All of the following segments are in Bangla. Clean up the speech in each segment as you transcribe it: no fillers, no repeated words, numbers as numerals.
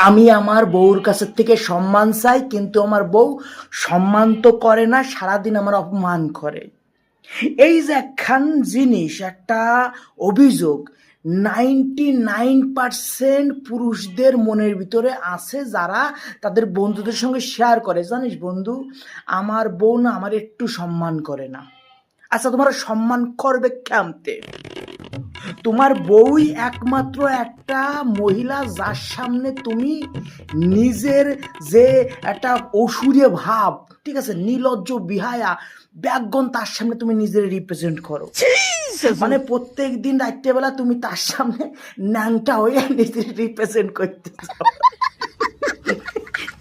আমি আমার বউর কাছের থেকে সম্মান চাই, কিন্তু আমার বউ সম্মান তো করে না, সারাদিন আমার অপমান করে। এই যে একখান জিনিস, একটা অভিযোগ 99% পুরুষদের মনের ভিতরে আছে, যারা তাদের বন্ধুদের সঙ্গে শেয়ার করে। জানিস বন্ধু, আমার বউ না আমার একটু সম্মান করে না। আচ্ছা, তোমার সম্মান করবে কেমতে? তোমার বউই একমাত্র একটা মহিলা যার সামনে তুমি নিজের যে একটা অসুরে ভাব, ঠিক আছে, নির্লজ্জ বিহায়া ব্যাগগণ, তার সামনে তুমি নিজের রিপ্রেজেন্ট করো। মানে প্রত্যেক দিন রাত্রেবেলা তুমি তার সামনে ন্যাংটা হয়ে নিজের রিপ্রেজেন্ট করতেছ।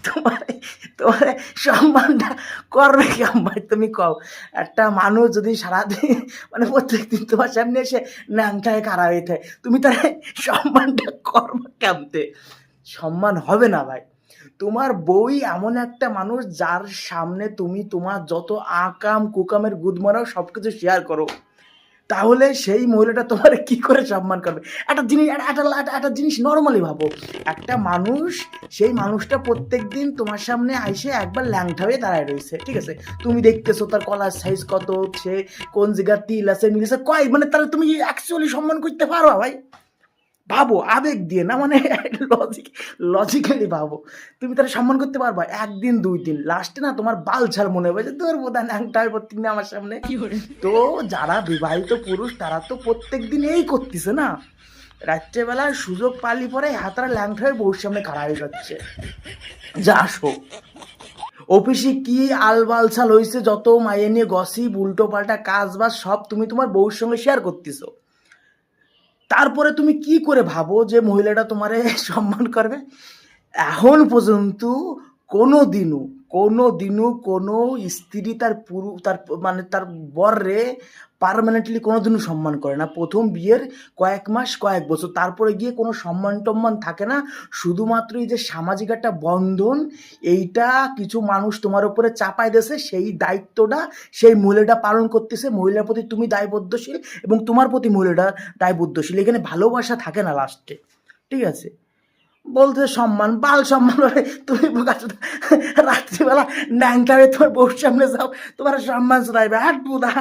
তোমার তোমার সম্মানটা করবে কেমন ভাই? তুমি কও। একটা মানুষ যদি সারাদিন মানে প্রত্যেকদিন তোমার সামনে এসে ন্যাংটায় কারা হয়ে থাকে, তুমি তার সম্মানটা করবে কেমতে? সম্মান হবে না ভাই। তোমার বই এমন একটা মানুষ যার সামনে তুমি তোমার যত আকাম কুকামের গুদ মারাও সব কিছু শেয়ার করো, তাহলে সেই মহিলাটা তোমার কি করে সম্মান করবে? একটা জিনিস নর্মালি ভাবো, একটা মানুষ, সেই মানুষটা প্রত্যেক দিন তোমার সামনে আইসে একবার ল্যাংটা হয়ে দাঁড়ায় রয়েছে, ঠিক আছে, তুমি দেখতেছো তার কলার সাইজ কত, সে কোন জায়গার তিল আছে মিলেছে কয়, মানে তাহলে তুমি অ্যাকচুয়ালি সম্মান করতে পারো ভাই? ভাবো, আবেগ দিয়ে না, মানে লজিক্যালি ভাবো, তুমি তারা সম্মান করতে পারবা? একদিন 2 দিন, লাস্টে না তোমার বাল ছাল মনে হবে যে তোর বোধহয় ন্যাংটা হয় প্রত্যেক দিন আমার সামনে। তো যারা বিবাহিত পুরুষ তারা তো প্রত্যেক দিন এই করতেছে না, রাত্রেবেলা সুযোগ পালি পরে হাতারা ল্যাংটা হয়ে বউর সামনে খাড়া হয়ে যাচ্ছে। যা আসো অফিসে কি আলবালছাল হয়েছে, যত মাইয়ে নিয়ে গসিপ উল্টো পাল্টা কাজ বাজ সব তুমি তোমার বউর সঙ্গে শেয়ার করতেছো। তারপরে তুমি কি করে ভাবো যে মহিলাটা তোমারে সম্মান করবে? এখন পর্যন্ত কোনোদিনও কোনোদিনও কোনো স্ত্রী তার মানে তার বররে পার্মানেন্টলি কোনোদিনও সম্মান করে না। প্রথম বিয়ের কয়েক মাস কয়েক বছর, তারপরে গিয়ে কোনো সম্মান টম্মান থাকে না। শুধুমাত্র এই যে সামাজিক একটা বন্ধন, এইটা কিছু মানুষ তোমার উপরে চাপাই দিয়েছে, সেই দায়িত্বটা সেই মহিলাটা পালন করতেছে। মহিলার প্রতি তুমি দায়বদ্ধশীল এবং তোমার প্রতি মহিলাটা দায়বদ্ধশীল। এখানে ভালোবাসা থাকে না লাস্টে, ঠিক আছে? বলতে সম্মান, বাল সম্মান হলে তুমি রাত্রিবেলা ন্যাংটা হয়ে তোমার বউর সামনে যাও, তোমার সম্মান শোনাইবে, হাট বুদা।